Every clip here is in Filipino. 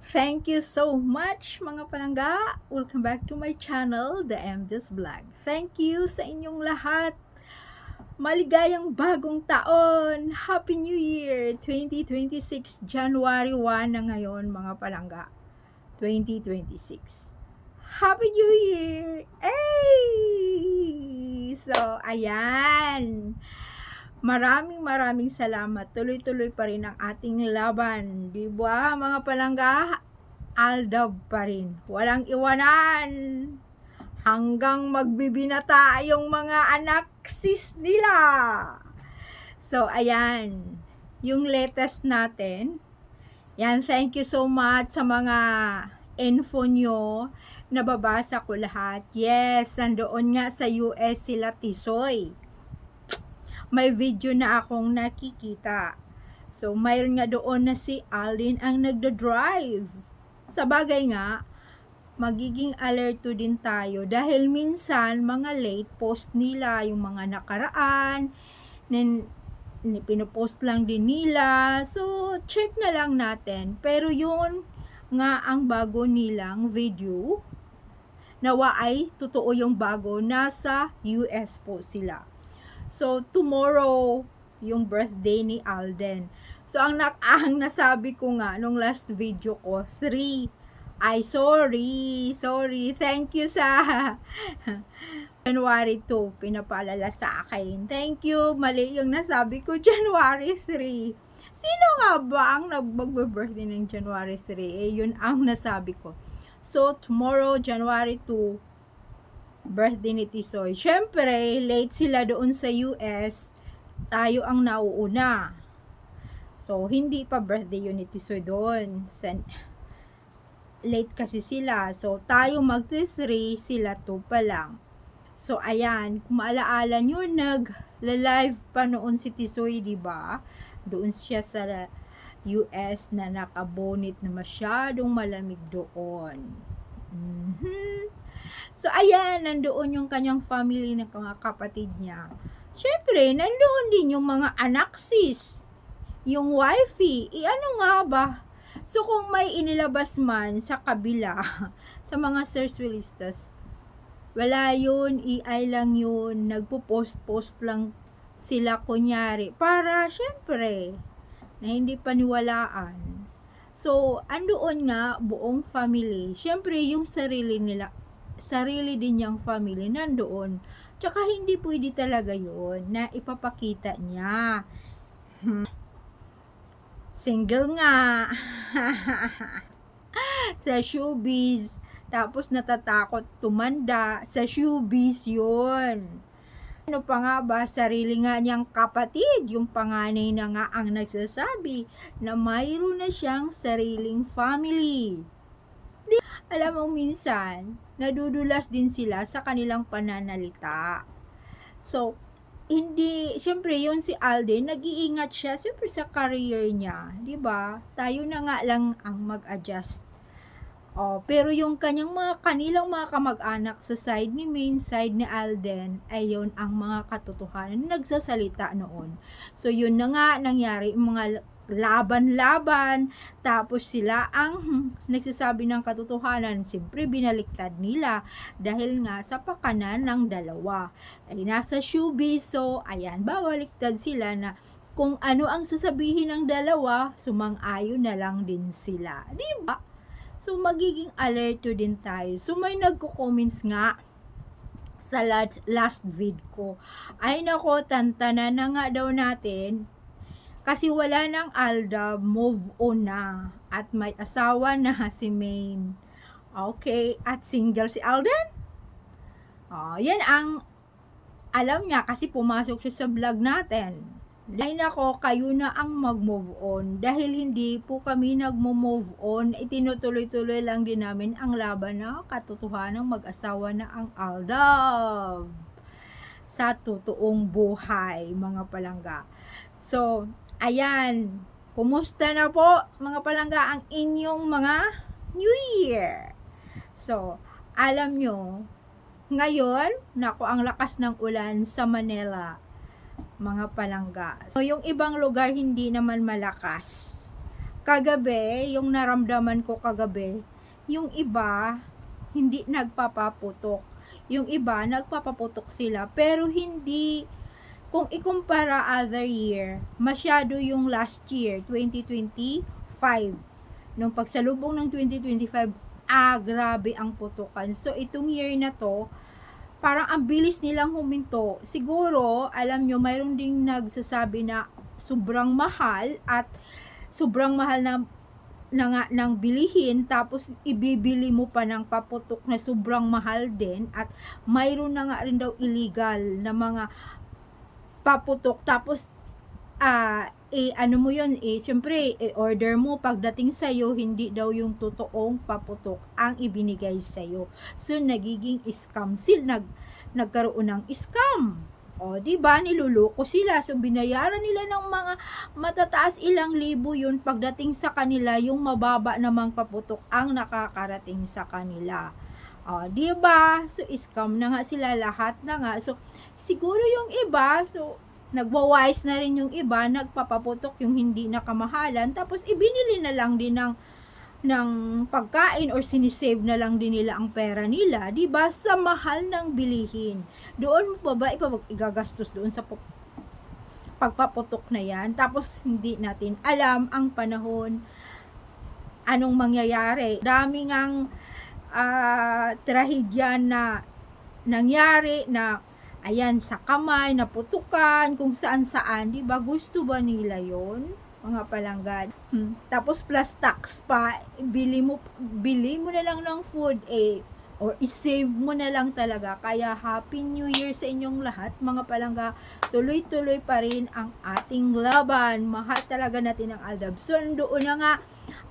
Thank you so much mga palangga. Welcome back to my channel, The MJ's Vlog. Thank you sa inyong lahat. Maligayang bagong taon. Happy New Year 2026. January 1 na ngayon mga palangga. 2026. Happy New Year! Hey! So, ayan. Maraming salamat. Tuloy-tuloy pa rin ang ating laban. Di ba mga palangga? Aldab pa rin. Walang iwanan. Hanggang magbibinata yung mga anak sis nila. So, ayan. Yung latest natin. Yan, thank you so much sa mga info nyo. Nababasa ko lahat. Yes, nandoon nga sa US sila Tisoy. May video na akong nakikita. So, mayroon nga doon na si Alden ang nagda-drive. Sa bagay nga, magiging alerto din tayo dahil minsan mga late post nila, yung mga nakaraan, pinopost lang din nila. So, check na lang natin. Pero yun nga ang bago nilang video. Nawa ay totoo yung bago. Nasa US po sila. So, tomorrow, yung birthday ni Alden. So, ang nasabi ko nga, nung last video ko, 3. Ay, sorry. Thank you sa January 2, pinapaalala sa akin. Thank you, mali yung nasabi ko, January 3. Sino nga ba ang mag-birthday ng January 3? Yun ang nasabi ko. So, tomorrow, January 2, birthday ni Tisoy. Syempre, late sila doon sa US. Tayo ang nauuna. So, hindi pa birthday yun ni Tisoy doon. Late kasi sila. So, tayo mag-3, sila 2 pa lang. So, ayan. Kung maalaala nyo, nag-live pa noon si Tisoy, diba? Doon siya sa US na nakabonit na masyadong malamig doon. So, ayan, nandoon yung kanyang family ng mga kapatid niya. Siyempre, nandoon din yung mga anak sis, yung wifey. Ano nga ba? So, kung may inilabas man sa kabila, sa mga searchwilistas, wala yun, AI lang yun, nagpo-post lang sila kunyari, para syempre, na hindi paniwalaan. So, andoon nga, buong family, syempre yung sarili din niyang family nandoon. Tsaka hindi pwede talaga yun na ipapakita niya. Single nga. Sa showbiz. Tapos natatakot tumanda. Sa showbiz yun. Ano pa nga ba, sarili nga niyang kapatid, yung panganay na nga ang nagsasabi na mayroon na siyang sariling family. Alam mo, minsan, nadudulas din sila sa kanilang pananalita. So, hindi, syempre, yun si Alden, nag-iingat siya, syempre sa career niya, di ba? Tayo na nga lang ang mag-adjust. Pero yung kanilang mga kamag-anak sa main side ni Alden, ay yun ang mga katotohanan nagsasalita noon. So, yun na nga nangyari, mga laban-laban, tapos sila ang nagsasabi ng katotohanan, siyempre binaliktad nila dahil nga sa pakanan ng dalawa ay nasa showbiz. So ayan, babaliktad sila na kung ano ang sasabihin ng dalawa, sumang-ayon na lang din sila, di ba? So magiging alerto din tayo. So may nagko-comments nga sa last vid ko, ay nako, tantanan na nga daw natin kasi wala nang Aldab, move on na. At may asawa na si Maine. Okay, at single si Alden? Yan ang alam niya kasi pumasok siya sa vlog natin. Ay nako, kayo na ang mag-move on. Dahil hindi po kami nag-move on, itinutuloy-tuloy lang din namin ang laban na katotohanan mag-asawa na ang Aldab. Sa totoong buhay, mga palangga. So, ayan, kumusta na po mga palangga ang inyong mga New Year? So, alam nyo, ngayon, nako ang lakas ng ulan sa Manila, mga palangga. So, yung ibang lugar hindi naman malakas. kagabi, yung naramdaman ko kagabi, yung iba, hindi nagpapaputok. Yung iba, nagpapaputok sila, pero hindi, kung ikumpara other year, masyado yung last year, 2025. Nung pagsalubong ng 2025, grabe ang putukan. So, itong year na to, parang ang bilis nilang huminto. Siguro, alam nyo, mayroon ding nagsasabi na sobrang mahal at sobrang mahal na nga ng bilihin, tapos ibibili mo pa ng paputok na sobrang mahal din, at mayroon na nga rin daw illegal na mga paputok, tapos ano mo yun, syempre, order mo, pagdating sa'yo, hindi daw yung totoong paputok ang ibinigay sa'yo. So, nagiging scam nagkaroon ng scam. O, diba, niluloko sila. So, binayaran nila ng mga matataas, ilang libo yun. Pagdating sa kanila, yung mababa namang paputok ang nakakarating sa kanila. O, diba? So, scam na nga sila, lahat na nga. So, siguro yung iba, so, nagwa-wise na rin yung iba, nagpapaputok yung hindi nakamahalan, tapos ibinili na lang din ng pagkain or sinisave na lang din nila ang pera nila, di ba, sa mahal ng bilihin. Doon mo pa ba igagastos doon sa pagpaputok na yan? Tapos hindi natin alam ang panahon, anong mangyayari. Daming ang trahedya na nangyari, na ayan, sa kamay, naputukan, kung saan-saan, di ba? Gusto ba nila yon, mga palanggan? Tapos plus tax pa, bili mo na lang ng food, or i-save mo na lang talaga. Kaya Happy New Year sa inyong lahat, mga palangga. Tuloy-tuloy pa rin ang ating laban. Mahal talaga natin ang Aldab. So, doon na nga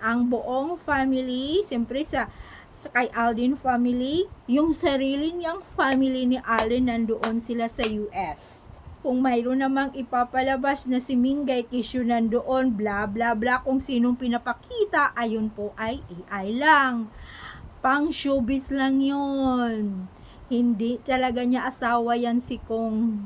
ang buong family, siyempre sa kay Aldin family, yung sarili niyang family ni Alden, nandoon sila sa US. Kung mayroon namang ipapalabas na si Mingay Kishu nandoon, bla bla bla, kung sinong pinapakita, ayun po ay AI lang. Pang showbiz lang yun. Hindi talaga niya asawa yan si Kong.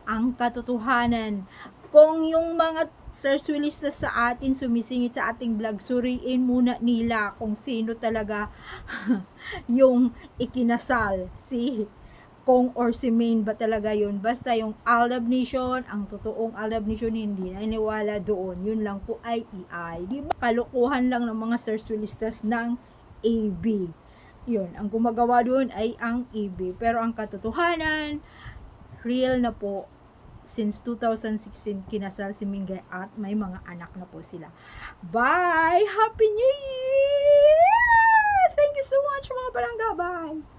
Ang katotohanan, kung yung mga serswilista sa atin sumisingit sa ating vlog, suriin muna nila kung sino talaga yung ikinasal, si Kong or si Main ba talaga yun. Basta yung Aldab Nation, ang totoong Aldab Nation, hindi naniniwala doon. Yun lang po ay AI. Di ba? Kalukuhan lang ng mga serswilistas ng AB. Yun, ang gumagawa doon ay ang AB. Pero ang katotohanan, real na po. Since 2016, kinasal si Mingay at may mga anak na po sila. Bye! Happy New Year! Thank you so much, mga palangga. Bye!